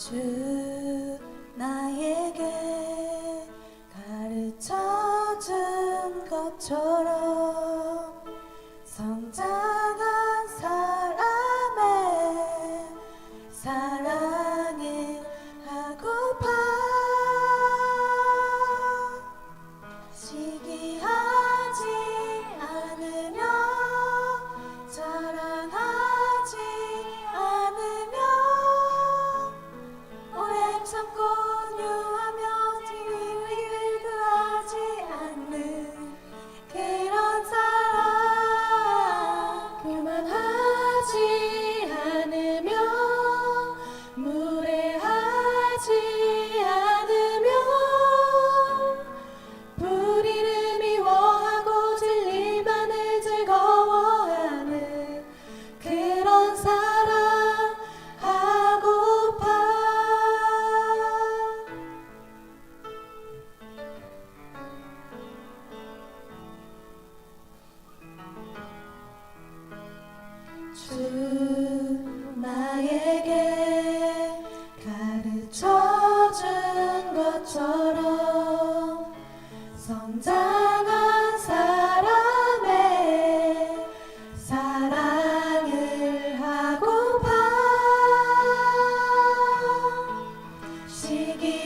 주 나에게 가르쳐준 것처럼 성장한 사람의 사랑을 하고파 시기하지 않으며 자랑하지 않으며 오래 참고 유하며 뒤를 구하지 않는 그런 사랑 교만하지 않으며 무례하지 않으며 불의를 미워하고 진리만을 즐거워하는 그런 사랑 하고파 주 나에게 가르쳐준 것처럼 성장한 사람의 사랑을 하고파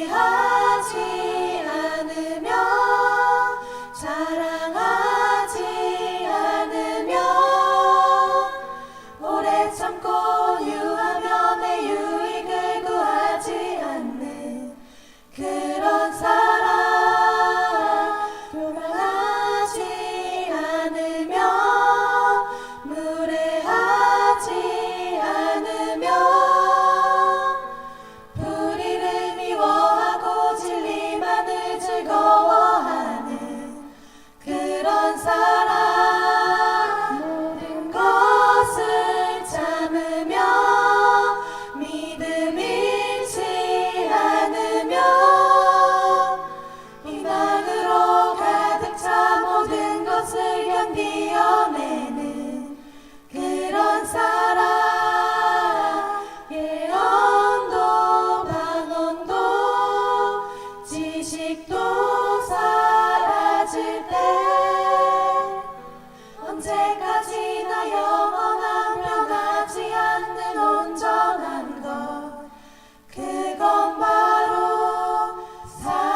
시기하지 않으며 자랑하지 않으며 오래 참고 유하며 내 유익을 구하지 않는 그런 사랑 교만하지 않으며 무례하지 않으며 불의를 미워하고 진리만을 즐거워하는 그런 사랑 모든 것을 참으며 믿음 잃지 않으며 희망으로 가득 차 모든 것을 견디어내는 그런 사랑 예언도 방언도 지식도 사라질 때 언제까지나 영원한 변하지 않는 온전한 것 그건 바로 사랑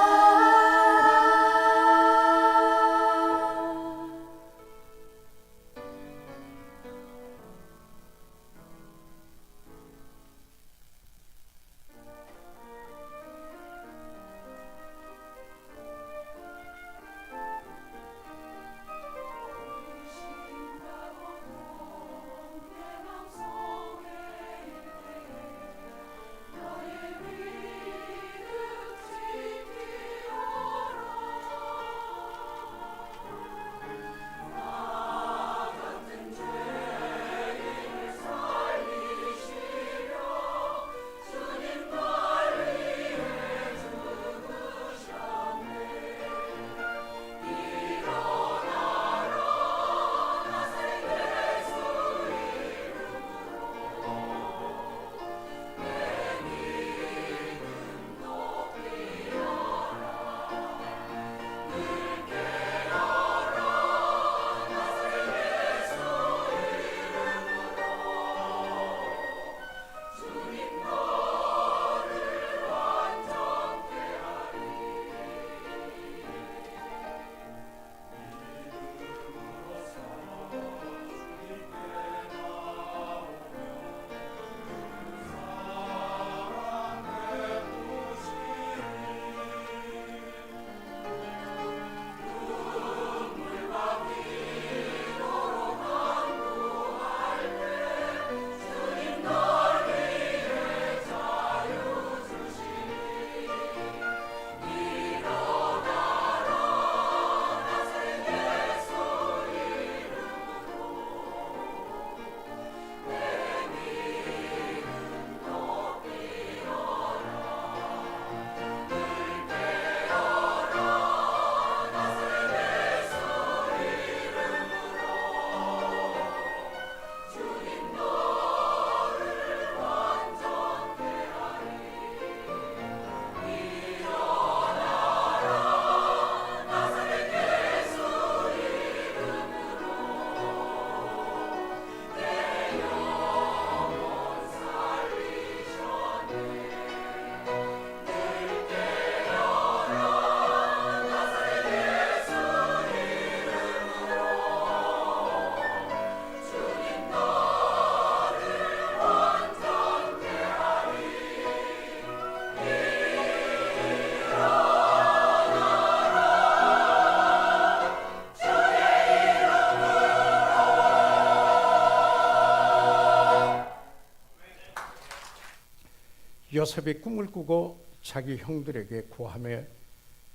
요셉이 꿈을 꾸고 자기 형들에게 고하며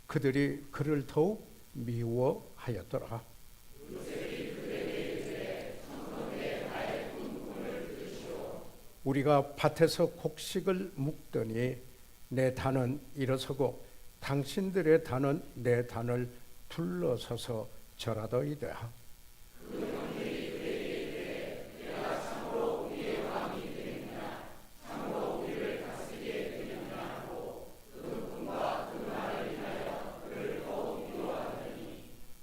그들이 그를 더욱 미워하였더라. 우리가 밭에서 곡식을 묵더니 내 단은 일어서고 당신들의 단은 내 단을 둘러서서 절하더이다.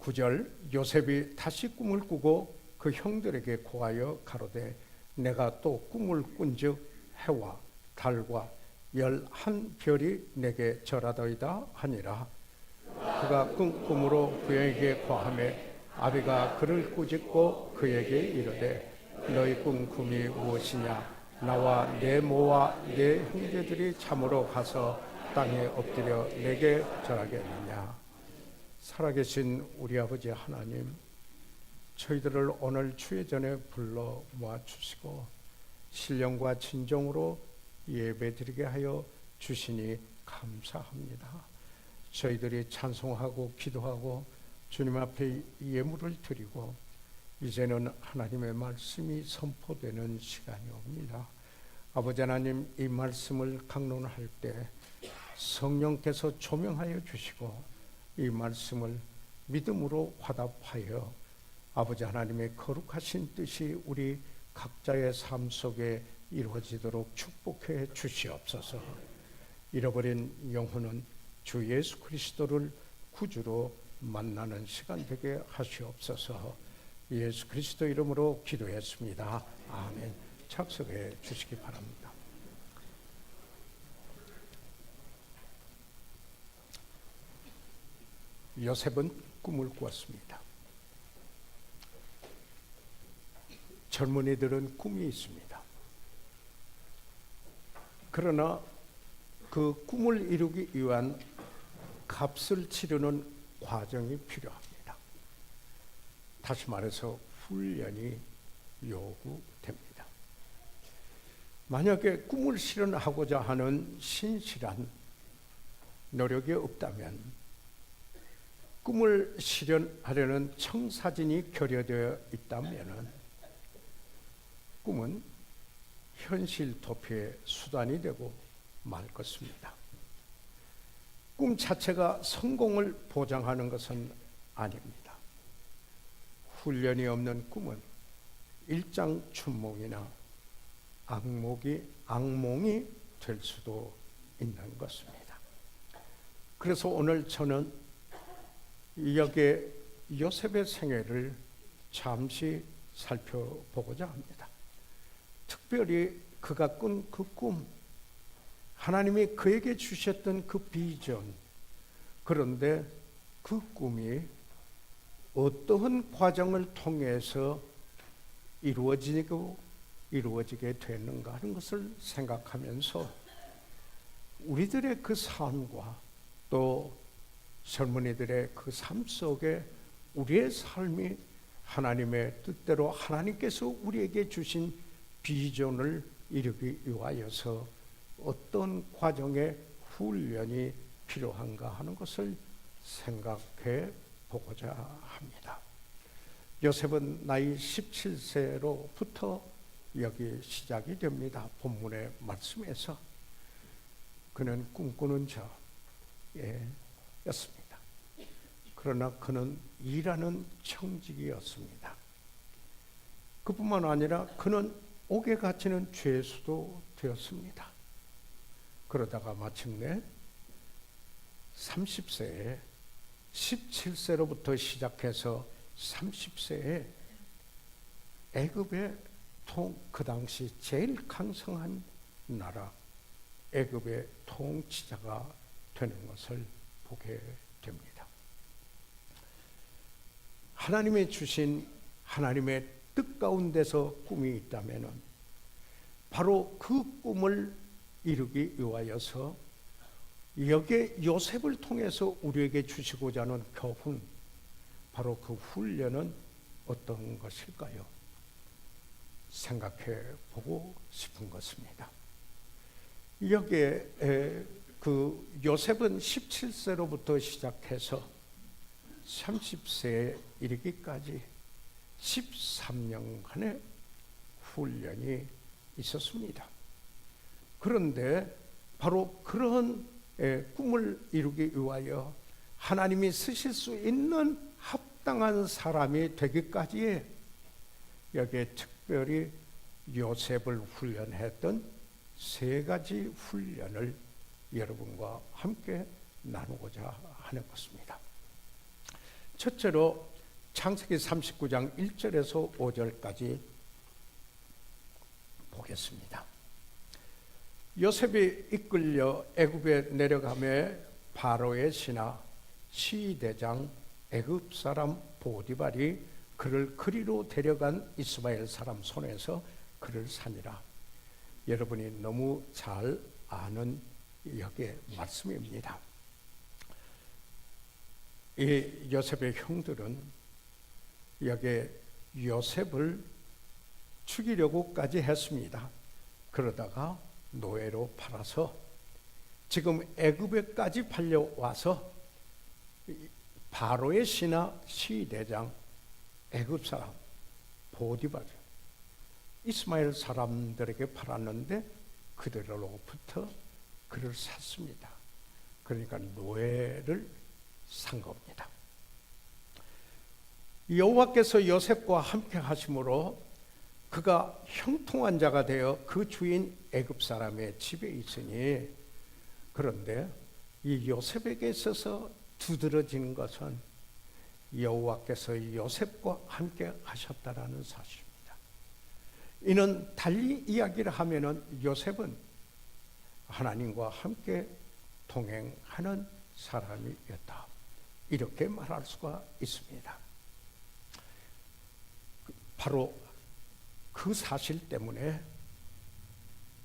구절 요셉이 다시 꿈을 꾸고 그 형들에게 고하여 가로되 내가 또 꿈을 꾼즉 해와 달과 11별이 내게 절하더이다 하니라. 그가 꾼 꿈으로 그에게 고하며 아비가 그를 꾸짖고 그에게 이르되 너희 꾼 꿈이 무엇이냐? 나와 내 모와 내 형제들이 참으로 가서 땅에 엎드려 내게 절하겠느냐? 살아계신 우리 아버지 하나님, 저희들을 오늘 주의 전에 불러 모아주시고 신령과 진정으로 예배드리게 하여 주시니 감사합니다. 저희들이 찬송하고 기도하고 주님 앞에 예물을 드리고 이제는 하나님의 말씀이 선포되는 시간이 옵니다. 아버지 하나님, 이 말씀을 강론할 때 성령께서 조명하여 주시고 이 말씀을 믿음으로 화답하여 아버지 하나님의 거룩하신 뜻이 우리 각자의 삶 속에 이루어지도록 축복해 주시옵소서. 잃어버린 영혼은 주 예수 그리스도를 구주로 만나는 시간 되게 하시옵소서. 예수 그리스도 이름으로 기도했습니다. 아멘. 착석해 주시기 바랍니다. 요셉은 꿈을 꾸었습니다. 젊은이들은 꿈이 있습니다. 그러나 그 꿈을 이루기 위한 값을 치르는 과정이 필요합니다. 다시 말해서 훈련이 요구됩니다. 만약에 꿈을 실현하고자 하는 신실한 노력이 없다면 꿈을 실현하려는 청사진이 결여되어 있다면 꿈은 현실 도피의 수단이 되고 말 것입니다. 꿈 자체가 성공을 보장하는 것은 아닙니다. 훈련이 없는 꿈은 일장춘몽이나 악몽이 될 수도 있는 것입니다. 그래서 오늘 저는 여기에 요셉의 생애를 잠시 살펴보고자 합니다. 특별히 그가 꾼 그 꿈, 하나님이 그에게 주셨던 그 비전, 그런데 그 꿈이 어떠한 과정을 통해서 이루어지게 됐는가 하는 것을 생각하면서 우리들의 그 삶과 또 젊은이들의 그 삶 속에 우리의 삶이 하나님의 뜻대로 하나님께서 우리에게 주신 비전을 이루기 위하여서 어떤 과정의 훈련이 필요한가 하는 것을 생각해 보고자 합니다. 요셉은 나이 17세로부터 여기 시작이 됩니다. 본문의 말씀에서 그는 꿈꾸는 자였습니다. 그러나 그는 일하는 청직이었습니다. 그뿐만 아니라 그는 옥에 갇히는 죄수도 되었습니다. 그러다가 마침내 30세에 17세로부터 시작해서 30세에 애굽의 그 당시 제일 강성한 나라 애굽의 통치자가 되는 것을 보게 됩니다. 하나님이 주신 하나님의 뜻 가운데서 꿈이 있다면 바로 그 꿈을 이루기 위하여서 여기에 요셉을 통해서 우리에게 주시고자 하는 교훈, 바로 그 훈련은 어떤 것일까요? 생각해 보고 싶은 것입니다. 여기에 그 요셉은 17세로부터 시작해서 30세에 이르기까지 13년간의 훈련이 있었습니다. 그런데 바로 그런 꿈을 이루기 위하여 하나님이 쓰실 수 있는 합당한 사람이 되기까지에 여기에 특별히 요셉을 훈련했던 세 가지 훈련을 여러분과 함께 나누고자 하는 것입니다. 첫째로 창세기 39장 1절에서 5절까지 보겠습니다. 요셉이 이끌려 애굽에 내려가매 바로의 신하 시대장 애굽 사람 보디발이 그를 그리로 데려간 이스마엘 사람 손에서 그를 산이라. 여러분이 너무 잘 아는 여기에 말씀입니다. 이 요셉의 형들은 여기에 요셉을 죽이려고까지 했습니다. 그러다가 노예로 팔아서 지금 애굽에까지 팔려와서 바로의 신하 시대장 애굽 사람 보디발 이스마엘 사람들에게 팔았는데 그들로부터 그를 샀습니다. 그러니까 노예를 산 겁니다. 여호와께서 요셉과 함께 하심으로 그가 형통한 자가 되어 그 주인 애굽 사람의 집에 있으니, 그런데 이 요셉에게 있어서 두드러지는 것은 여호와께서 요셉과 함께 하셨다라는 사실입니다. 이는 달리 이야기를 하면은 요셉은 하나님과 함께 동행하는 사람이었다, 이렇게 말할 수가 있습니다. 바로 그 사실 때문에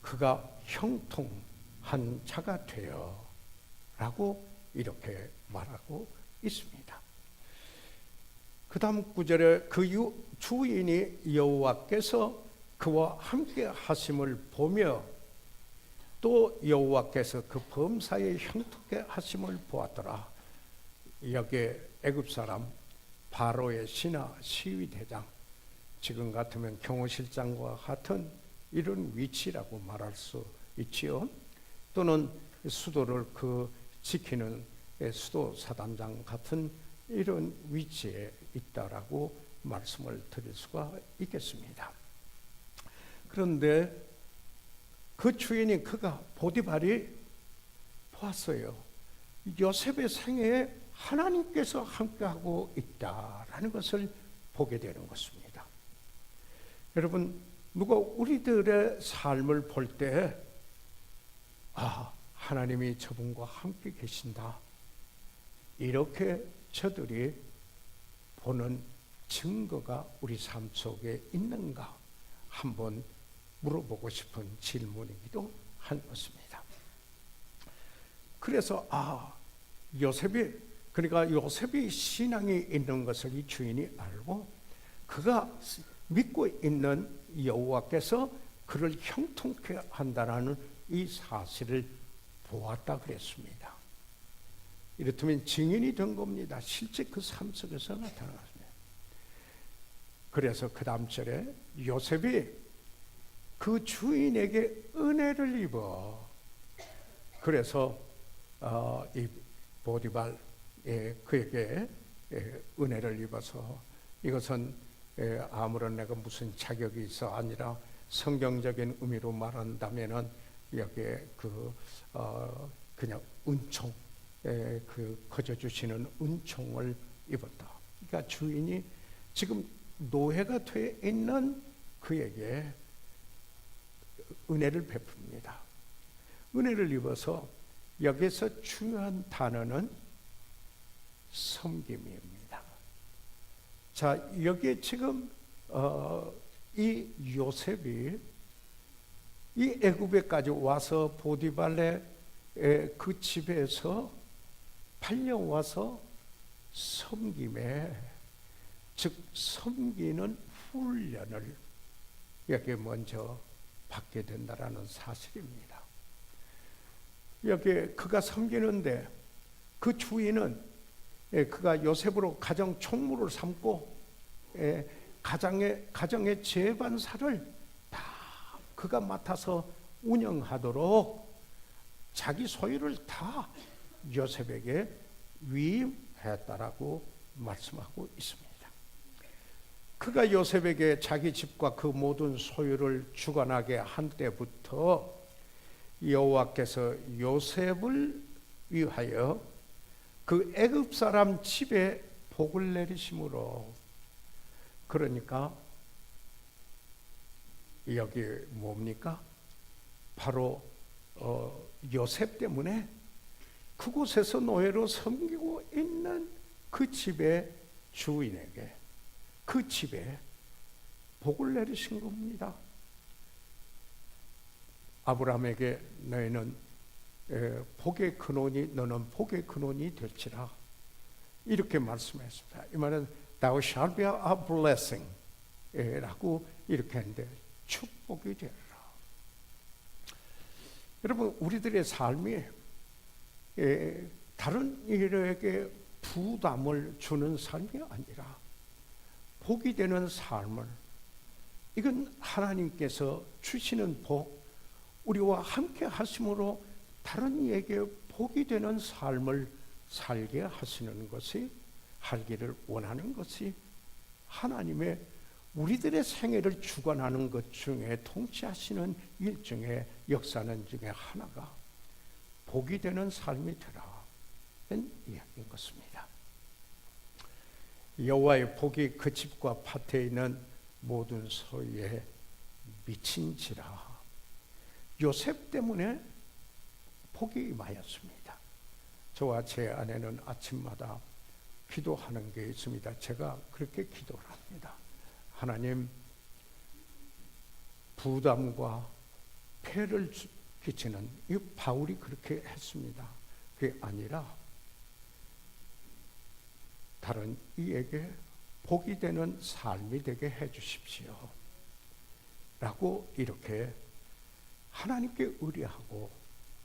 그가 형통한 자가 되어 라고 이렇게 말하고 있습니다. 그 다음 구절에 그 주인이 여호와께서 그와 함께 하심을 보며 또 여호와께서 그 범사에 형통케 하심을 보았더라. 여기에 애굽 사람 바로의 신하 시위대장, 지금 같으면 경호실장과 같은 이런 위치라고 말할 수 있지요. 또는 수도를 지키는 수도 사단장 같은 이런 위치에 있다라고 말씀을 드릴 수가 있겠습니다. 그런데 그 주인이 그가 보디발이 보았어요. 요셉의 생애에 하나님께서 함께하고 있다라는 것을 보게 되는 것입니다. 여러분, 누가 우리들의 삶을 볼 때 하나님이 저분과 함께 계신다, 이렇게 저들이 보는 증거가 우리 삶 속에 있는가 한번 물어보고 싶은 질문이기도 한 것입니다. 그래서 요셉이 신앙이 있는 것을 이 주인이 알고 그가 믿고 있는 여호와께서 그를 형통케 한다라는 이 사실을 보았다 그랬습니다. 이렇다면 증인이 된 겁니다. 실제 그 삶 속에서 나타났습니다. 그래서 그 다음 절에 요셉이 그 주인에게 은혜를 입어, 그래서 이 보디발 그에게 은혜를 입어서, 이것은 아무런 내가 무슨 자격이 있어 아니라 성경적인 의미로 말한다면은 여기에 그냥 은총, 거저 주시는 은총을 입었다. 그러니까 주인이 지금 노예가 돼 있는 그에게 은혜를 베풉니다. 은혜를 입어서 여기서 중요한 단어는 섬김입니다. 자, 여기에 지금 이 요셉이 이 애굽에까지 와서 보디발의 그 집에서 팔려와서 섬김에, 즉 섬기는 훈련을 여기에 먼저 받게 된다라는 사실입니다. 여기 그가 섬기는데 그 주인은 그가 요셉으로 가정 총무를 삼고 가정의 재반사를 다 그가 맡아서 운영하도록 자기 소유를 다 요셉에게 위임했다라고 말씀하고 있습니다. 그가 요셉에게 자기 집과 그 모든 소유를 주관하게 한 때부터 여호와께서 요셉을 위하여 그 애굽 사람 집에 복을 내리심으로, 그러니까 여기 뭡니까? 바로 요셉 때문에 그곳에서 노예로 섬기고 있는 그 집의 주인에게, 그 집에 복을 내리신 겁니다. 아브라함에게 너는 복의 근원이 될지라, 이렇게 말씀했습니다. 이 말은 Thou shalt be a blessing 라고 이렇게 했는데, 축복이 되리라. 여러분, 우리들의 삶이 다른 이들에게 부담을 주는 삶이 아니라 복이 되는 삶을, 이건 하나님께서 주시는 복, 우리와 함께 하심으로 다른 이에게 복이 되는 삶을 살게 하시는 것이, 살기를 원하는 것이 하나님의 우리들의 생애를 주관하는 것 중에 통치하시는 일종의 역사는 중에 하나가 복이 되는 삶이 되라는 이야기인 것입니다. 여호와의 복이 그 집과 밭에 있는 모든 소유에 미친지라. 요셉 때문에 복이 임하였습니다. 저와 제 아내는 아침마다 기도하는 게 있습니다. 제가 그렇게 기도를 합니다. 하나님, 부담과 폐를 끼치는, 이 바울이 그렇게 했습니다. 그게 아니라 다른 이에게 복이 되는 삶이 되게 해 주십시오 라고 이렇게 하나님께 의뢰하고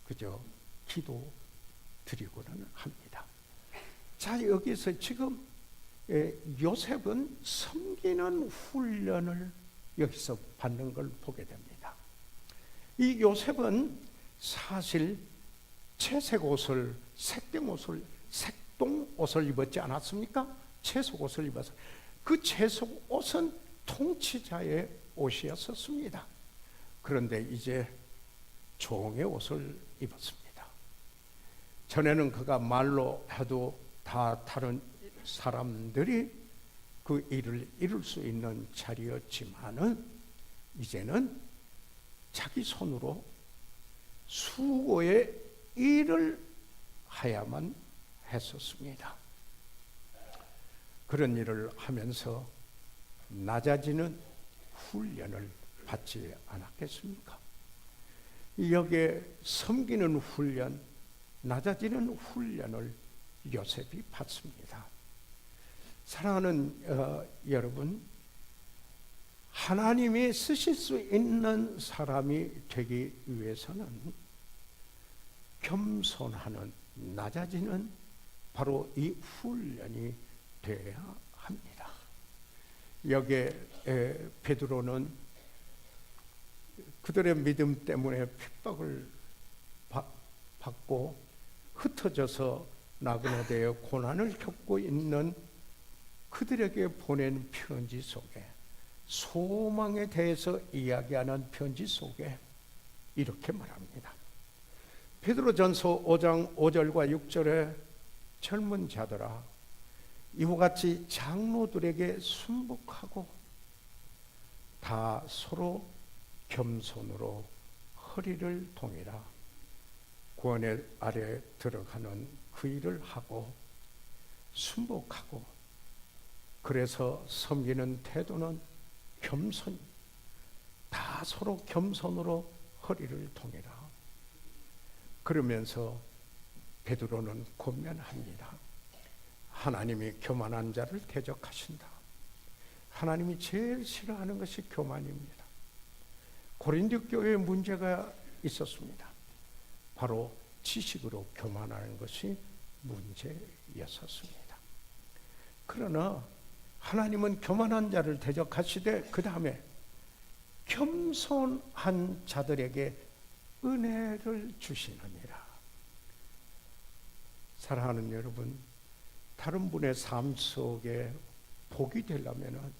그저 기도 드리고는 합니다. 자, 여기서 지금 요셉은 섬기는 훈련을 여기서 받는 걸 보게 됩니다. 이 요셉은 사실 채색 옷을, 색동 옷을 입었지 않았습니까? 채색 옷을 입어서 그 채색 옷은 통치자의 옷이었습니다. 그런데 이제 종의 옷을 입었습니다. 전에는 그가 말로 해도 다 다른 사람들이 그 일을 이룰 수 있는 자리였지만은 이제는 자기 손으로 수고의 일을 해야만 했었습니다. 그런 일을 하면서 낮아지는 훈련을 받지 않았겠습니까? 여기에 섬기는 훈련, 낮아지는 훈련을 요셉이 받습니다. 사랑하는 여러분, 하나님이 쓰실 수 있는 사람이 되기 위해서는 겸손하는, 낮아지는 바로 이 훈련이 되어야 합니다. 여기에 베드로는 그들의 믿음 때문에 핍박을 받고 흩어져서 나그네되어 고난을 겪고 있는 그들에게 보낸 편지 속에, 소망에 대해서 이야기하는 편지 속에 이렇게 말합니다. 베드로전서 5장 5절과 6절에 젊은 자들아, 이와 같이 장로들에게 순복하고 다 서로 겸손으로 허리를 동이라. 구원의 아래 들어가는 그 일을 하고 순복하고, 그래서 섬기는 태도는 겸손, 다 서로 겸손으로 허리를 동이라. 그러면서 베드로는 권면합니다. 하나님이 교만한 자를 대적하신다. 하나님이 제일 싫어하는 것이 교만입니다. 고린도 교회에 문제가 있었습니다. 바로 지식으로 교만하는 것이 문제였었습니다. 그러나 하나님은 교만한 자를 대적하시되 그 다음에 겸손한 자들에게 은혜를 주시느니라. 사랑하는 여러분, 다른 분의 삶 속에 복이 되려면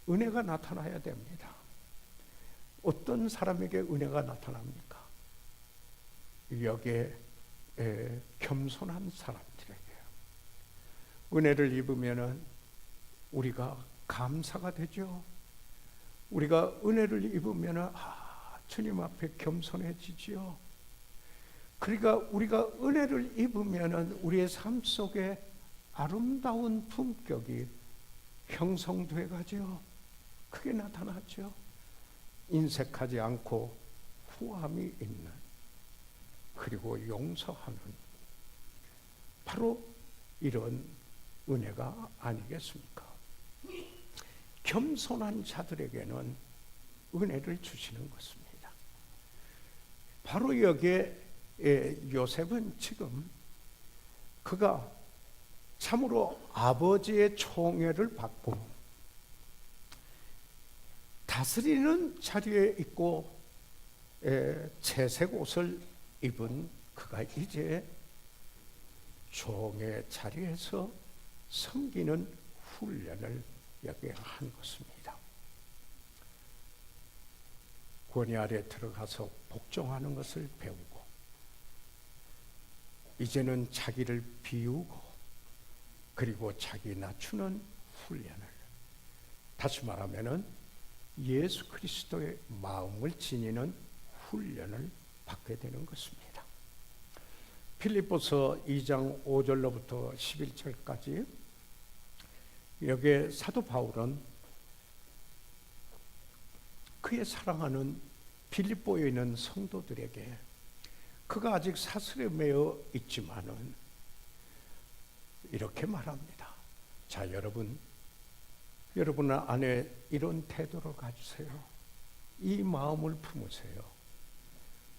은혜가 나타나야 됩니다. 어떤 사람에게 은혜가 나타납니까? 여기에 겸손한 사람들에게요. 은혜를 입으면 우리가 감사가 되죠. 우리가 은혜를 입으면 주님 앞에 겸손해지지요. 그러니까 우리가 은혜를 입으면 우리의 삶 속에 아름다운 품격이 형성돼 가죠. 그게 나타나죠. 인색하지 않고 후함이 있는, 그리고 용서하는, 바로 이런 은혜가 아니겠습니까? 겸손한 자들에게는 은혜를 주시는 것입니다. 바로 여기에 요셉은 지금 그가 참으로 아버지의 총애를 받고 다스리는 자리에 있고 채색 옷을 입은 그가 이제 종의 자리에서 섬기는 훈련을 여기에 한 것입니다. 권위 아래 들어가서 복종하는 것을 배우고, 이제는 자기를 비우고, 그리고 자기 낮추는 훈련을, 다시 말하면 예수 그리스도의 마음을 지니는 훈련을 받게 되는 것입니다. 빌립보서 2장 5절로부터 11절까지 여기에 사도 바울은 그의 사랑하는 빌립보에 있는 성도들에게, 그가 아직 사슬에 매여 있지만은 이렇게 말합니다. 자, 여러분 안에 이런 태도를 가지세요. 이 마음을 품으세요.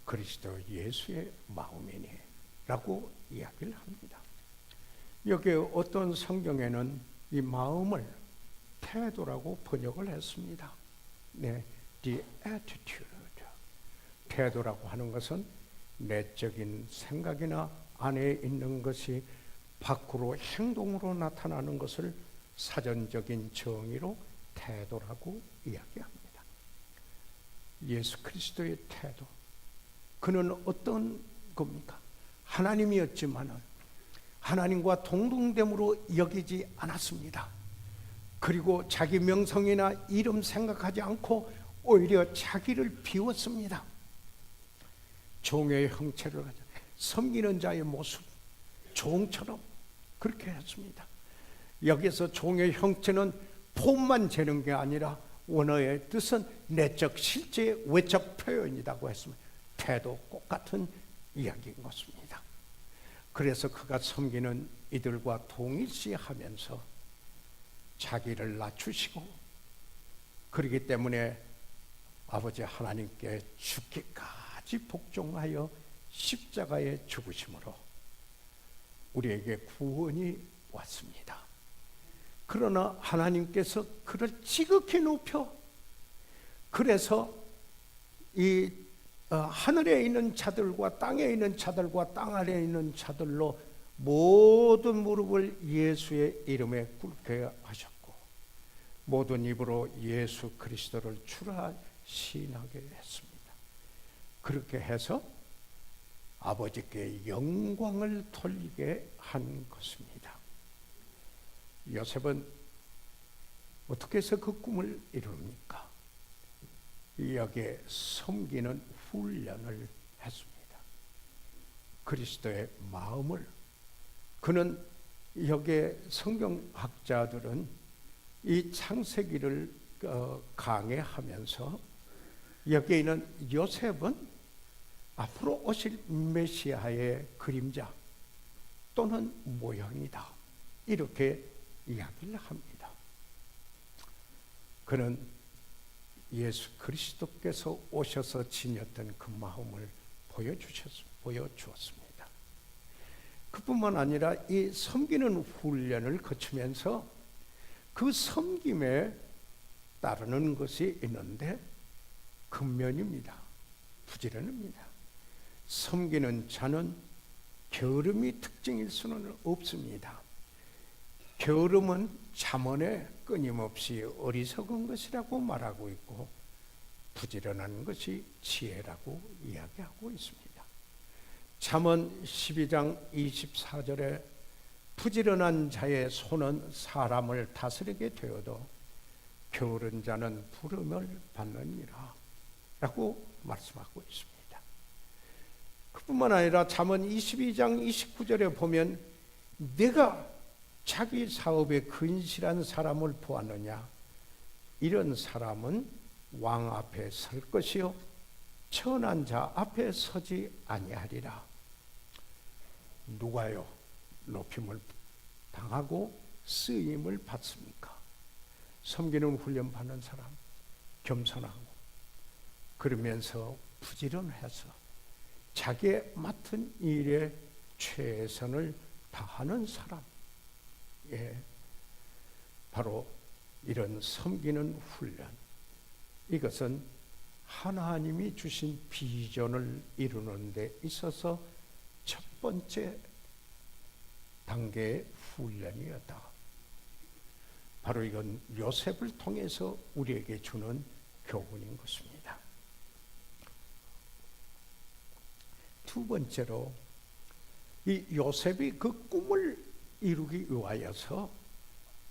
그리스도 예수의 마음이니 라고 이야기를 합니다. 여기 어떤 성경에는 이 마음을 태도라고 번역을 했습니다. 네, the attitude. 태도라고 하는 것은 내적인 생각이나 안에 있는 것이 밖으로 행동으로 나타나는 것을 사전적인 정의로 태도라고 이야기합니다. 예수 그리스도의 태도, 그는 어떤 겁니까? 하나님이었지만은 하나님과 동등됨으로 여기지 않았습니다. 그리고 자기 명성이나 이름 생각하지 않고 오히려 자기를 비웠습니다. 종의 형체를 가져 섬기는 자의 모습, 종처럼 그렇게 했습니다. 여기서 종의 형체는 폼만 재는 게 아니라 원어의 뜻은 내적 실제의 외적 표현이라고 했습니다. 태도 똑같은 이야기인 것입니다. 그래서 그가 섬기는 이들과 동일시하면서 자기를 낮추시고, 그렇기 때문에 아버지 하나님께 죽기까지 복종하여 십자가에 죽으심으로 우리에게 구원이 왔습니다. 그러나 하나님께서 그를 지극히 높여, 그래서 이 하늘에 있는 자들과 땅에 있는 자들과 땅 아래에 있는 자들로 모든 무릎을 예수의 이름에 꿇게 하셨고, 모든 입으로 예수 그리스도를 주라 시인하게 했습니다. 그렇게 해서 아버지께 영광을 돌리게 한 것입니다. 요셉은 어떻게 해서 그 꿈을 이룹니까? 여기에 섬기는 훈련을 했습니다. 그리스도의 마음을, 그는 여기에 성경학자들은 이 창세기를 강해하면서 여기에 있는 요셉은 앞으로 오실 메시아의 그림자 또는 모형이다, 이렇게 이야기를 합니다. 그는 예수 그리스도께서 오셔서 지녔던 그 마음을 보여주셨습니다. 보여주었습니다. 그뿐만 아니라 이 섬기는 훈련을 거치면서 그 섬김에 따르는 것이 있는데 근면입니다. 부지런입니다. 섬기는 자는 게으름이 특징일 수는 없습니다. 게으름은 잠언에 끊임없이 어리석은 것이라고 말하고 있고 부지런한 것이 지혜라고 이야기하고 있습니다. 잠언 12장 24절에 부지런한 자의 손은 사람을 다스리게 되어도 게으른 자는 부름을 받느니라 라고 말씀하고 있습니다. 그뿐만 아니라 잠언 22장 29절에 보면 내가 자기 사업에 근실한 사람을 보았느냐, 이런 사람은 왕 앞에 설 것이요 천한 자 앞에 서지 아니하리라. 누가요 높임을 당하고 쓰임을 받습니까? 섬기는 훈련 받는 사람, 겸손하고 그러면서 부지런해서 자기의 맡은 일에 최선을 다하는 사람, 바로 이런 섬기는 훈련, 이것은 하나님이 주신 비전을 이루는 데 있어서 첫 번째 단계의 훈련이었다. 바로 이건 요셉을 통해서 우리에게 주는 교훈인 것입니다. 두 번째로 이 요셉이 그 꿈을 이루기 위하여서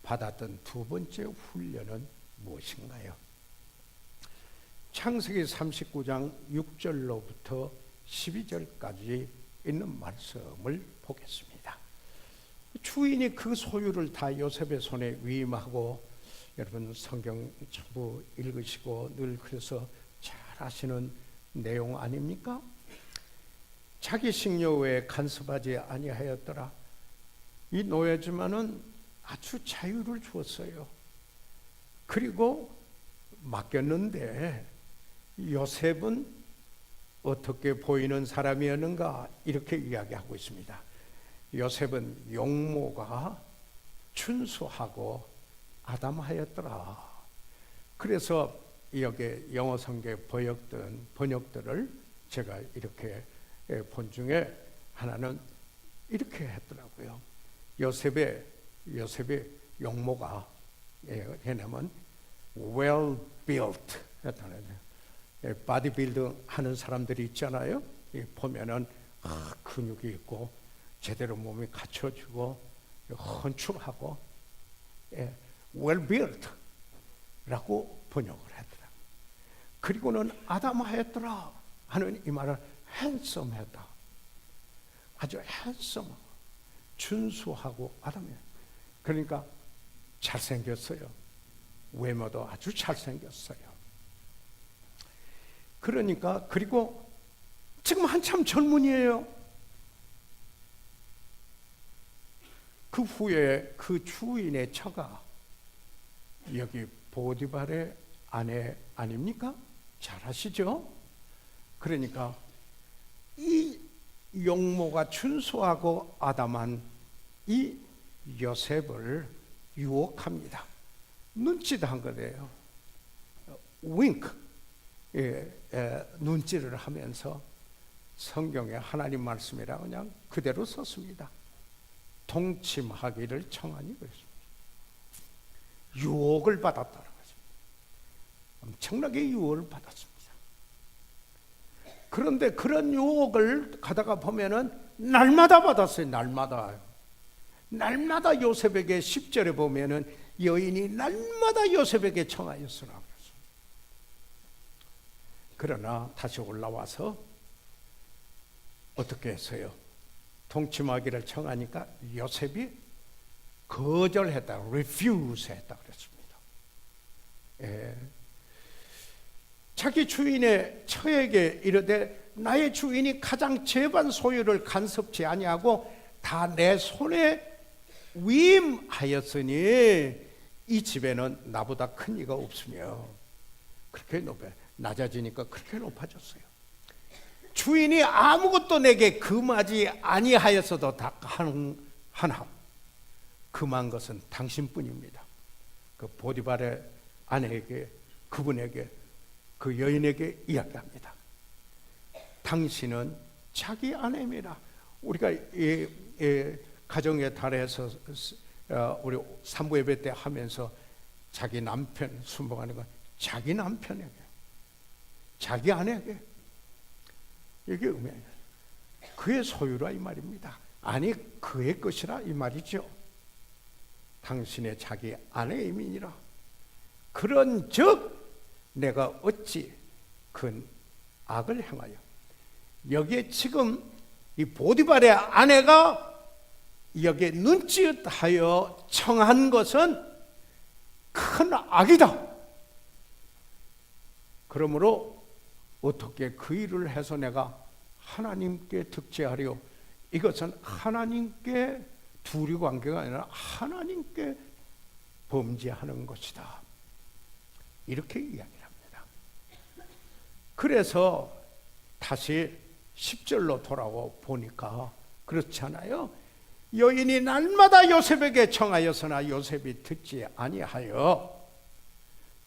받았던 두 번째 훈련은 무엇인가요? 창세기 39장 6절로부터 12절까지 있는 말씀을 보겠습니다. 주인이 그 소유를 다 요셉의 손에 위임하고, 여러분 성경 전부 읽으시고 늘 그래서 잘 아시는 내용 아닙니까? 자기 식료 외에 간섭하지 아니하였더라. 이 노예지만은 아주 자유를 주었어요. 그리고 맡겼는데 요셉은 어떻게 보이는 사람이었는가, 이렇게 이야기하고 있습니다. 요셉은 용모가 준수하고 아담하였더라. 그래서 여기 영어 성경 번역들을 제가 이렇게 본 중에 하나는 이렇게 했더라고요. 요셉의 용모가 해내면 well built 했다는, 바디빌딩 하는 사람들이 있잖아요. 보면은 근육이 있고 제대로 몸이 갖춰지고 헌출하고, well built 라고 번역을 했더라. 그리고는 아담하였더라 하는 이 말은 핸섬했다. 아주 핸섬하고 준수하고 아담해. 그러니까 잘생겼어요. 외모도 아주 잘생겼어요. 그러니까, 그리고 지금 한참 젊은이에요. 그 후에 그 주인의 처가 여기 보디발의 아내 아닙니까? 잘 아시죠? 그러니까 이 용모가 준수하고 아담한 이 요셉을 유혹합니다. 눈짓 한 거예요. 윙크, 눈짓을 하면서 성경에 하나님 말씀이라 그냥 그대로 썼습니다. 동침하기를 청하니 그랬습니다. 유혹을 받았다는 거죠. 엄청나게 유혹을 받았습니다. 그런데 그런 유혹을 가다가 보면은 날마다 받았어요. 날마다 요셉에게 10절에 보면은 여인이 날마다 요셉에게 청하였으나 그랬어요. 그러나 다시 올라와서 어떻게 했어요? 동침하기를 청하니까 요셉이 거절했다, refuse 했다 그랬습니다. 자기 주인의 처에게 이르되 나의 주인이 가장 제반 소유를 간섭지 아니하고 다 내 손에 위임하였으니 이 집에는 나보다 큰 이가 없으며, 그렇게 낮아지니까 그렇게 높아졌어요. 주인이 아무것도 내게 금하지 아니하였어도 하나 금한 것은 당신뿐입니다. 그 보디발의 아내에게, 그분에게, 그 여인에게 이야기합니다. 당신은 자기 아내입니다. 우리가 이 가정의 달에서 우리 산부 예배 때 하면서 자기 남편 순복하는 건 자기 남편에게, 자기 아내에게, 이게 의미예요. 그의 소유라 이 말입니다. 아니 그의 것이라 이 말이죠. 당신의 자기 아내의 이민이라. 그런즉 내가 어찌 큰 악을 행하여. 여기에 지금 이 보디발의 아내가 여기에 눈짓하여 청한 것은 큰 악이다. 그러므로 어떻게 그 일을 해서 내가 하나님께 득죄하려. 이것은 하나님께 둘이 관계가 아니라 하나님께 범죄하는 것이다. 이렇게 이야기를 합니다. 그래서 다시 10절로 돌아와 보니까 그렇잖아요. 여인이 날마다 요셉에게 청하였으나 요셉이 듣지 아니하여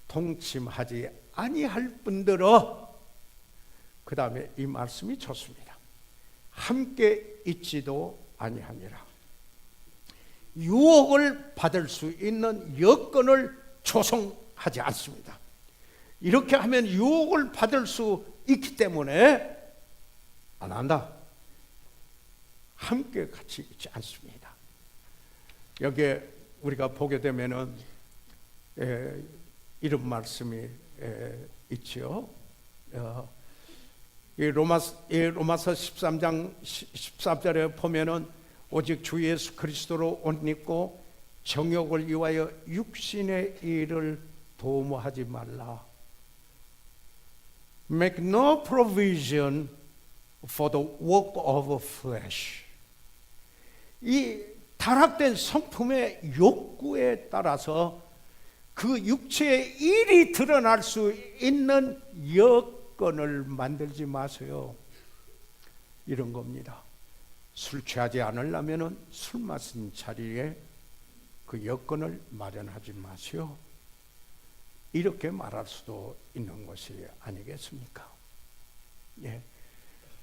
동침하지 아니할 뿐더러, 그 다음에 이 말씀이 좋습니다. 함께 있지도 아니하니라. 유혹을 받을 수 있는 여건을 조성하지 않습니다. 이렇게 하면 유혹을 받을 수 있기 때문에 안 한다. 함께 같이 있지 않습니다. 여기에 우리가 보게 되면은 이런 말씀이 있죠. 로마서 13장 14절에 보면은 오직 주 예수 그리스도로 옷 입고 정욕을 위하여 육신의 일을 도모하지 말라. Make no provision for the work of flesh. 이 타락된 성품의 욕구에 따라서 그 육체의 일이 드러날 수 있는 여건을 만들지 마세요. 이런 겁니다. 술 취하지 않으려면 술 마신 자리에 그 여건을 마련하지 마시오. 이렇게 말할 수도 있는 것이 아니겠습니까? 예.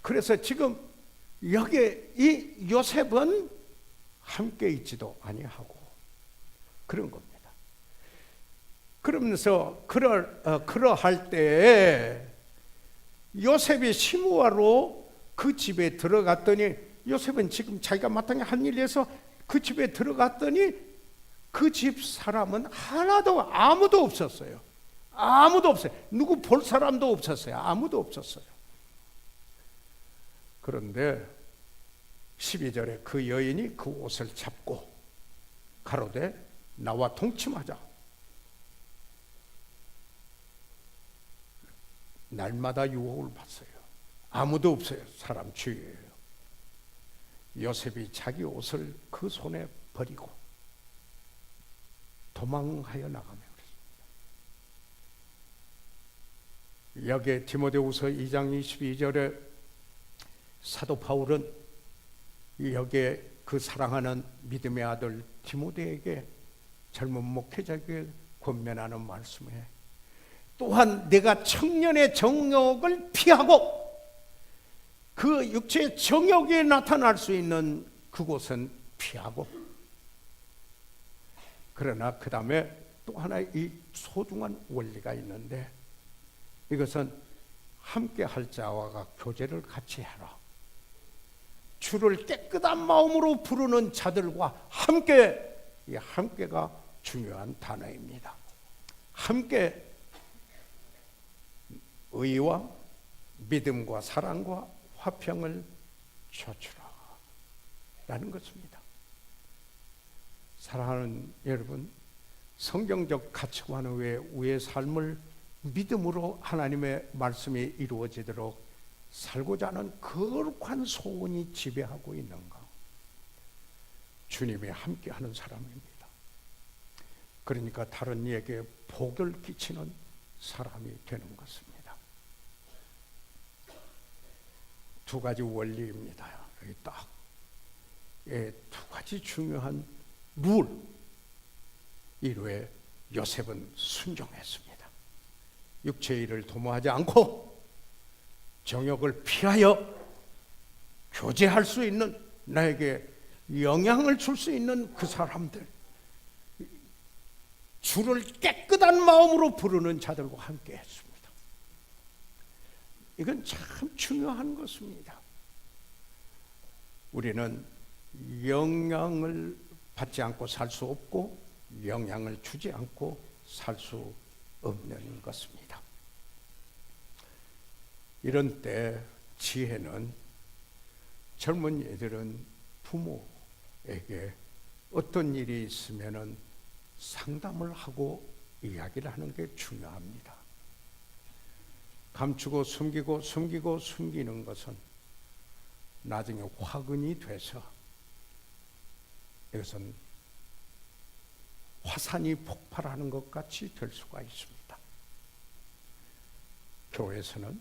그래서 지금 여기에 이 요셉은 함께 있지도 아니하고 그런 겁니다. 그러면서 그러할 때 요셉이 시므아로 그 집에 들어갔더니, 요셉은 지금 자기가 마땅히 한 일에서 그 집에 들어갔더니 그 집 사람은 하나도, 아무도 없었어요. 아무도 없어요. 누구 볼 사람도 없었어요. 아무도 없었어요. 그런데 12절에 그 여인이 그 옷을 잡고 가로되 나와 동침하자. 날마다 유혹을 받어요. 아무도 없어요. 사람 주위에요. 요셉이 자기 옷을 그 손에 버리고 도망하여 나가며 그랬습니다. 여기에 디모데후서 2장 22절에 사도 바울은 여기에 그 사랑하는 믿음의 아들 디모데에게, 젊은 목회자에게 권면하는 말씀에, 또한 내가 청년의 정욕을 피하고 그 육체의 정욕이 나타날 수 있는 그곳은 피하고, 그러나 그 다음에 또 하나의 이 소중한 원리가 있는데, 이것은 함께 할 자와 교제를 같이 해라. 주를 깨끗한 마음으로 부르는 자들과 함께, 이 함께가 중요한 단어입니다. 함께 의와 믿음과 사랑과 화평을 춰주라 라는 것입니다. 사랑하는 여러분, 성경적 가치관 외에 우리의 삶을 믿음으로 하나님의 말씀이 이루어지도록 살고자 하는 거룩한 소원이 지배하고 있는가? 주님이 함께하는 사람입니다. 그러니까 다른 이에게 복을 끼치는 사람이 되는 것입니다. 두 가지 원리입니다. 여기 딱. 두 가지 중요한 룰. 이루에 요셉은 순종했습니다. 육체의 일을 도모하지 않고 정욕을 피하여 교제할 수 있는, 나에게 영향을 줄 수 있는 그 사람들, 주를 깨끗한 마음으로 부르는 자들과 함께 했습니다. 이건 참 중요한 것입니다. 우리는 영향을 받지 않고 살 수 없고 영향을 주지 않고 살 수 없는 것입니다. 이런 때 지혜는, 젊은이들은 부모에게 어떤 일이 있으면은 상담을 하고 이야기를 하는 게 중요합니다. 감추고 숨기고 숨기고 숨기는 것은 나중에 화근이 돼서 이것은 화산이 폭발하는 것 같이 될 수가 있습니다. 교회에서는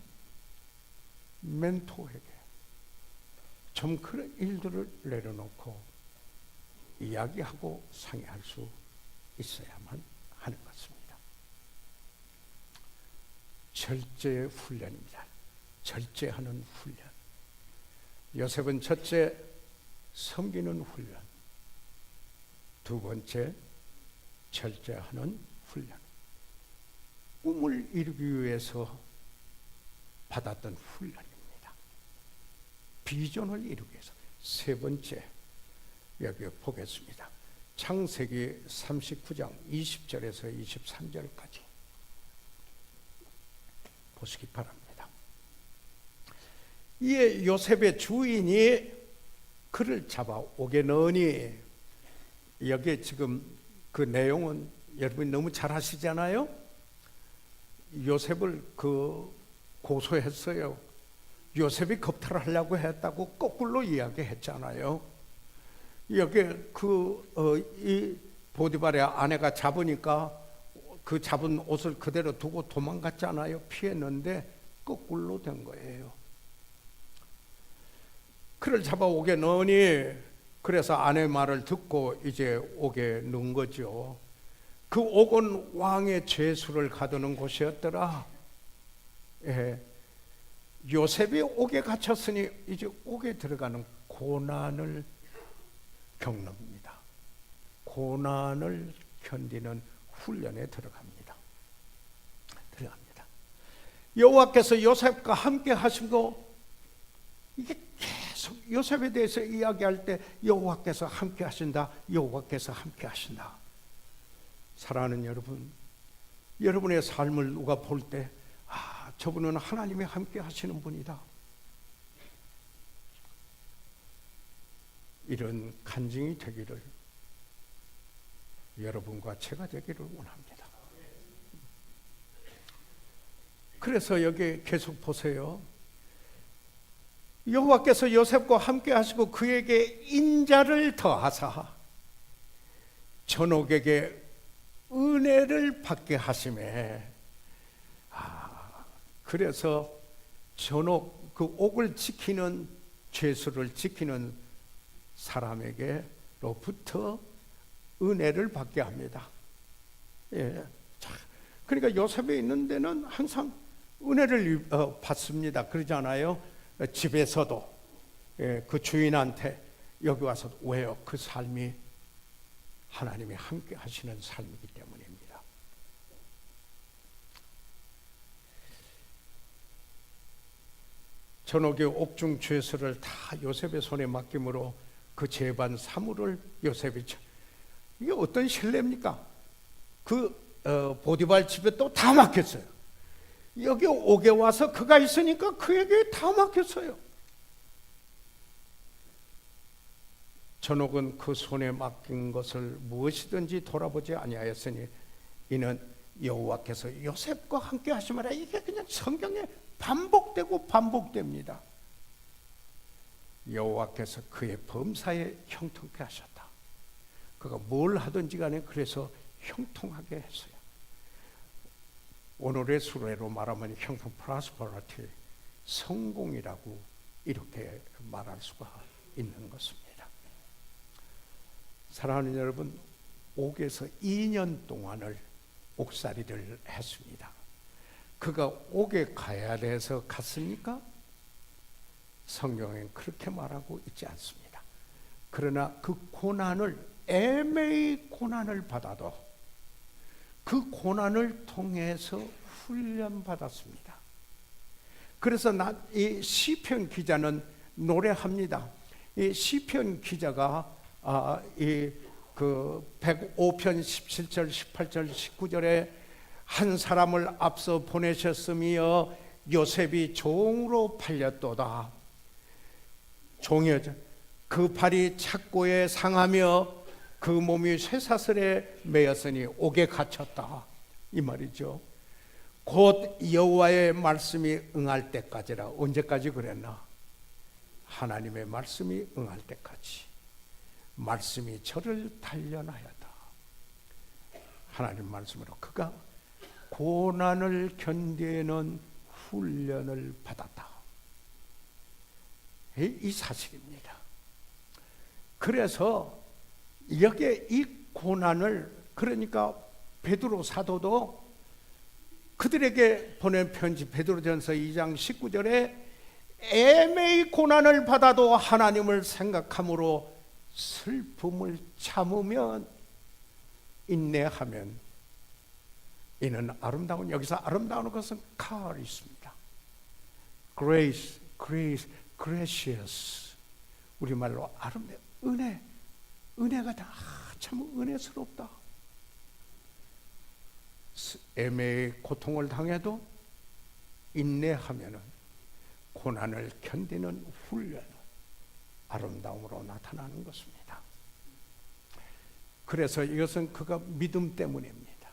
멘토에게 좀 그런 일들을 내려놓고 이야기하고 상의할 수 있어야만 하는 것입니다. 절제 훈련입니다. 절제하는 훈련. 요셉은 첫째, 섬기는 훈련. 두 번째, 절제하는 훈련. 꿈을 이루기 위해서 받았던 훈련입니다. 비전을 이루기 위해서. 세 번째, 여기 보겠습니다. 창세기 39장 20절에서 23절까지 보시기 바랍니다. 이에 요셉의 주인이 그를 잡아 옥에 넣으니, 여기에 지금 그 내용은 여러분이 너무 잘 아시잖아요. 요셉을 고소했어요. 요셉이 겁탈을 하려고 했다고 거꾸로 이야기했잖아요. 여기 이 보디발의 아내가 잡으니까 그 잡은 옷을 그대로 두고 도망갔잖아요. 피했는데 거꾸로 된 거예요. 그를 잡아 옥에 넣으니, 그래서 아내 말을 듣고 이제 옥에 넣은 거죠. 그 옥은 왕의 죄수를 가두는 곳이었더라. 요셉이 옥에 갇혔으니 이제 옥에 들어가는 고난을 겪습니다. 고난을 견디는 훈련에 들어갑니다. 여호와께서 요셉과 함께 하시고, 이게 계속 요셉에 대해서 이야기할 때 여호와께서 함께 하신다, 여호와께서 함께 하신다. 사랑하는 여러분, 여러분의 삶을 누가 볼 때, 저분은 하나님이 함께 하시는 분이다, 이런 간증이 되기를 여러분과 제가 되기를 원합니다. 그래서 여기 계속 보세요. 여호와께서 요셉과 함께 하시고 그에게 인자를 더하사 전옥에게 은혜를 받게 하시매. 그래서 전옥, 그 옥을 지키는, 죄수를 지키는 사람에게로부터 은혜를 받게 합니다. 그러니까 요셉에 있는 데는 항상 은혜를 받습니다. 그러잖아요. 집에서도 그 주인한테 여기 와서도. 왜요? 그 삶이 하나님이 함께 하시는 삶이기 때문입니다. 전옥의 옥중 죄수를 다 요셉의 손에 맡김으로 그 재반 사물을 요셉이, 이게 어떤 신뢰입니까? 보디발 집에 또 다 맡겼어요. 여기 옥에 와서 그가 있으니까 그에게 다 맡겼어요. 전옥은 그 손에 맡긴 것을 무엇이든지 돌아보지 아니하였으니 이는 여호와께서 요셉과 함께 하심이라. 이게 그냥 성경에 반복되고 반복됩니다. 여호와께서 그의 범사에 형통케 하셨다. 그가 뭘 하든지 간에 그래서 형통하게 했어요. 오늘의 수레로 말하면 형통, 프라스퍼리티, 성공이라고 이렇게 말할 수가 있는 것입니다. 사랑하는 여러분, 옥에서 2년 동안을 옥살이를 했습니다. 그가 옥에 가야 돼서 갔습니까? 성경엔 그렇게 말하고 있지 않습니다. 그러나 그 고난을, 애매히 고난을 받아도 그 고난을 통해서 훈련받았습니다. 그래서 이 시편 기자는 노래합니다. 이 시편 기자가 그 105편 17절, 18절, 19절에 한 사람을 앞서 보내셨으며 요셉이 종으로 팔렸도다. 종이여 그 발이 착고에 상하며 그 몸이 쇠사슬에 매였으니 옥에 갇혔다. 이 말이죠. 곧 여호와의 말씀이 응할 때까지라. 언제까지 그랬나? 하나님의 말씀이 응할 때까지. 말씀이 저를 단련하였다. 하나님 말씀으로 그가 고난을 견디는 훈련을 받았다. 이 사실입니다. 그래서 여기에 이 고난을, 그러니까 베드로 사도도 그들에게 보낸 편지 베드로전서 2장 19절에 애매히 고난을 받아도 하나님을 생각함으로 슬픔을 참으면 인내하면 이는 아름다운, 여기서 아름다운 것은 카리스입니다. grace, grace, gracious. 우리말로 아름다운 은혜, 은혜가 다 참 은혜스럽다. 애매히 고통을 당해도 인내하면은 고난을 견디는 훈련, 아름다움으로 나타나는 것입니다. 그래서 이것은 그가 믿음 때문입니다.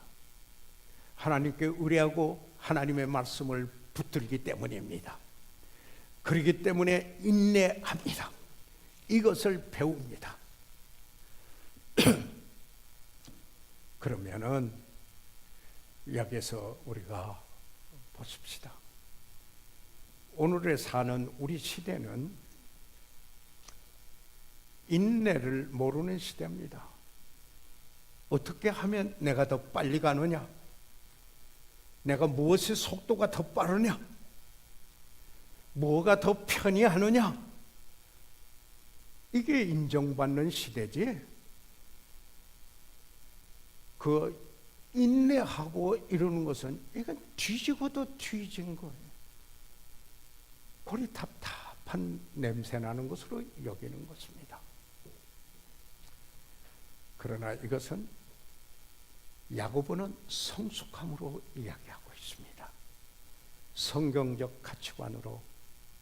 하나님께 의뢰하고 하나님의 말씀을 붙들기 때문입니다. 그렇기 때문에 인내합니다. 이것을 배웁니다. 그러면은 여기서 우리가 보십시다. 오늘에 사는 우리 시대는 인내를 모르는 시대입니다. 어떻게 하면 내가 더 빨리 가느냐? 내가 무엇의 속도가 더 빠르냐? 뭐가 더 편리하느냐? 이게 인정받는 시대지. 그 인내하고 이러는 것은 이건 뒤지고도 뒤진 거예요. 골이 답답한 냄새 나는 것으로 여기는 것입니다. 그러나 이것은 야고보는 성숙함으로 이야기하고 있습니다. 성경적 가치관으로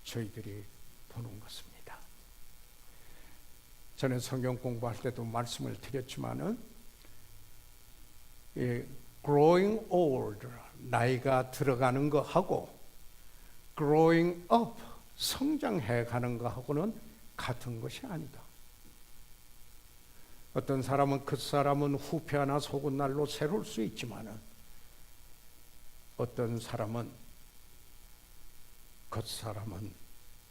저희들이 보는 것입니다. 저는 성경 공부할 때도 말씀을 드렸지만은 growing old, 나이가 들어가는 거하고 growing up, 성장해 가는 거하고는 같은 것이 아니다. 어떤 사람은 그 사람은 후패하나 속은 날로 새로울 수 있지만은 어떤 사람은 겉사람은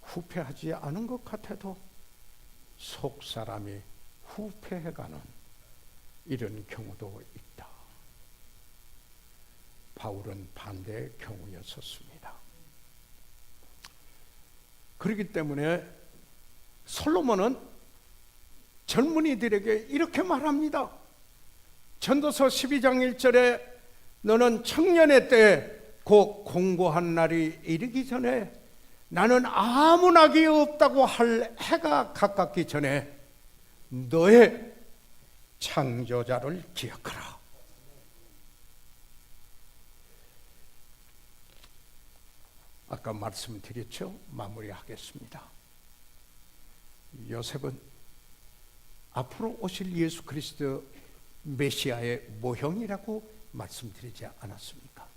후패하지 않은 것 같아도 속 사람이 후패해가는 이런 경우도 있다. 바울은 반대의 경우였었습니다. 그렇기 때문에 솔로몬은 젊은이들에게 이렇게 말합니다. 전도서 12장 1절에 너는 청년의 때에 곧 공고한 날이 이르기 전에 나는 아무 낙이 없다고 할 해가 가깝기 전에 너의 창조자를 기억하라. 아까 말씀드렸죠? 마무리하겠습니다. 요셉은 앞으로 오실 예수 그리스도 메시아의 모형이라고 말씀드리지 않았습니까?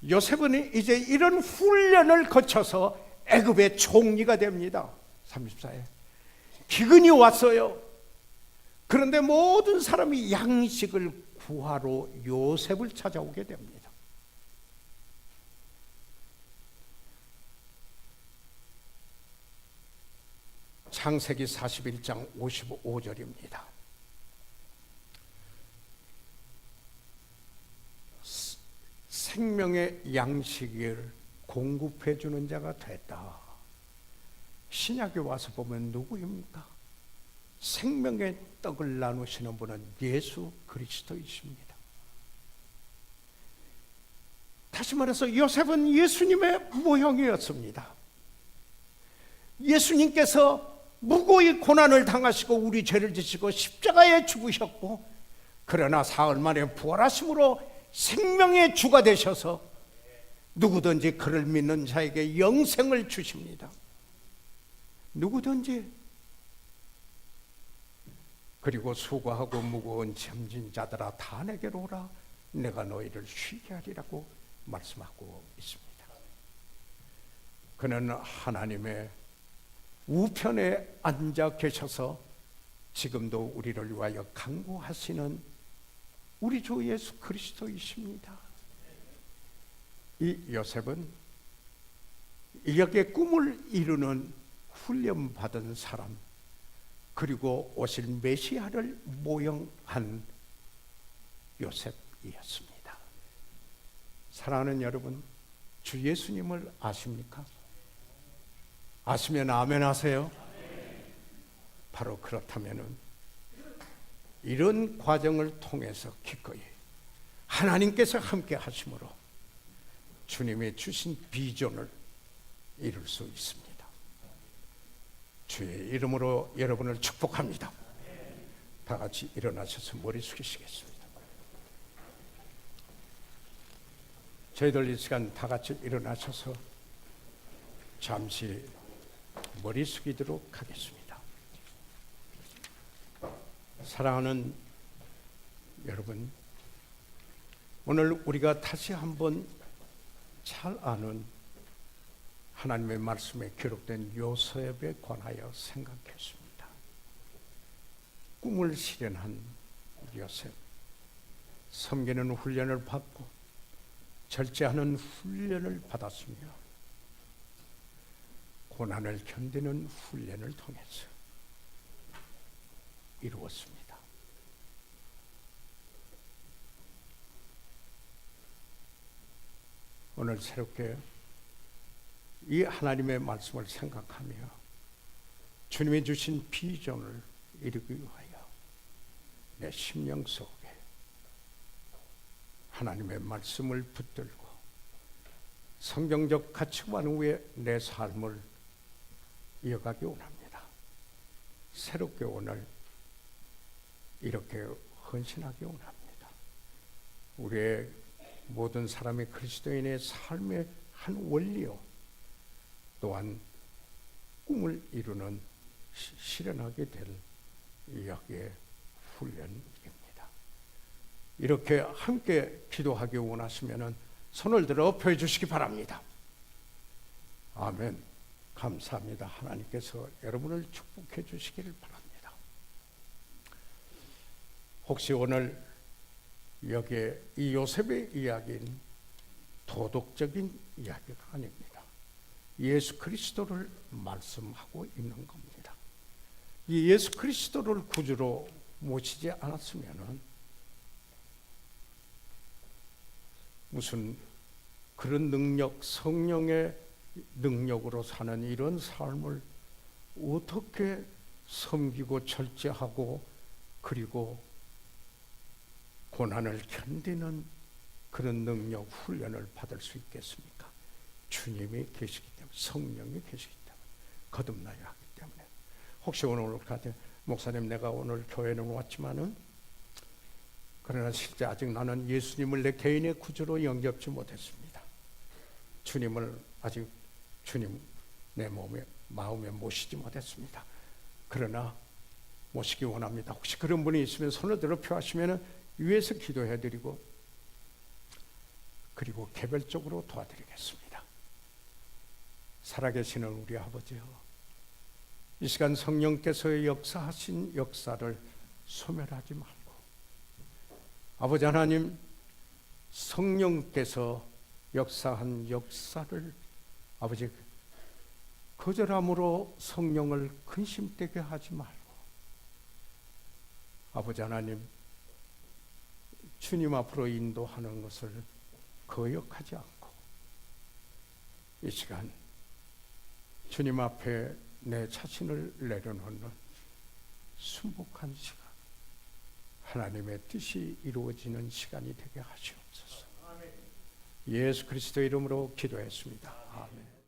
요셉은 이제 이런 훈련을 거쳐서 애굽의 총리가 됩니다. 34에 기근이 왔어요. 그런데 모든 사람이 양식을 구하러 요셉을 찾아오게 됩니다. 창세기 41장 55절입니다. 생명의 양식을 공급해 주는 자가 됐다. 신약에 와서 보면 누구입니까? 생명의 떡을 나누시는 분은 예수 그리스도이십니다. 다시 말해서 요셉은 예수님의 모형이었습니다. 예수님께서 무고히 고난을 당하시고 우리 죄를 지시고 십자가에 죽으셨고, 그러나 사흘 만에 부활하심으로 생명의 주가 되셔서 누구든지 그를 믿는 자에게 영생을 주십니다. 누구든지. 그리고 수고하고 무거운 짐진 자들아 다 내게로 오라, 내가 너희를 쉬게 하리라고 말씀하고 있습니다. 그는 하나님의 우편에 앉아 계셔서 지금도 우리를 위하여 간구하시는 우리 주 예수 그리스도이십니다. 이 요셉은 이렇게 꿈을 이루는 훈련받은 사람, 그리고 오실 메시아를 모형한 요셉이었습니다. 사랑하는 여러분, 주 예수님을 아십니까? 아시면 아멘 하세요. 바로 그렇다면은 이런 과정을 통해서 기꺼이 하나님께서 함께 하심으로 주님이 주신 비전을 이룰 수 있습니다. 주의 이름으로 여러분을 축복합니다. 다 같이 일어나셔서 머리 숙이시겠습니다. 저희들 이 시간 다 같이 일어나셔서 잠시 머리 숙이도록 하겠습니다. 사랑하는 여러분, 오늘 우리가 다시 한번 잘 아는 하나님의 말씀에 기록된 요셉에 관하여 생각했습니다. 꿈을 실현한 요셉, 섬기는 훈련을 받고 절제하는 훈련을 받았으며 고난을 견디는 훈련을 통해서 이루었습니다. 오늘 새롭게 이 하나님의 말씀을 생각하며 주님이 주신 비전을 이루기 위하여 내 심령 속에 하나님의 말씀을 붙들고 성경적 가치관 위에 내 삶을 이어가기 원합니다. 새롭게 오늘 이렇게 헌신하기 원합니다. 우리의 모든 사람의 그리스도인의 삶의 한 원리요, 또한 꿈을 이루는 실현하게 될 이야기의 훈련입니다. 이렇게 함께 기도하기 원하시면 손을 들어 펴주시기 바랍니다. 아멘. 감사합니다. 하나님께서 여러분을 축복해 주시기를 바랍니다. 혹시 오늘 여기에 이 요셉의 이야기는 도덕적인 이야기가 아닙니다. 예수 그리스도를 말씀하고 있는 겁니다. 이 예수 그리스도를 구주로 모시지 않았으면은 무슨 그런 능력, 성령의 능력으로 사는 이런 삶을 어떻게 섬기고 절제하고 그리고 고난을 견디는 그런 능력, 훈련을 받을 수 있겠습니까? 주님이 계시기 때문에, 성령이 계시기 때문에, 거듭나야 하기 때문에. 혹시 오늘 같은 목사님, 내가 오늘 교회는 왔지만은 그러나 실제 아직 나는 예수님을 내 개인의 구주로 영접지 못했습니다. 주님을 아직 주님 내 마음에 모시지 못했습니다. 그러나 모시기 원합니다. 혹시 그런 분이 있으면 손을 들어 표하시면 위에서 기도해드리고 그리고 개별적으로 도와드리겠습니다. 살아계시는 우리 아버지요, 이 시간 성령께서 역사하신 역사를 소멸하지 말고 아버지 하나님, 성령께서 역사한 역사를 아버지 거절함으로 성령을 근심되게 하지 말고, 아버지 하나님, 주님 앞으로 인도하는 것을 거역하지 않고 이 시간 주님 앞에 내 자신을 내려놓는 순복한 시간, 하나님의 뜻이 이루어지는 시간이 되게 하시옵소서. 예수 그리스도 이름으로 기도했습니다. 아멘.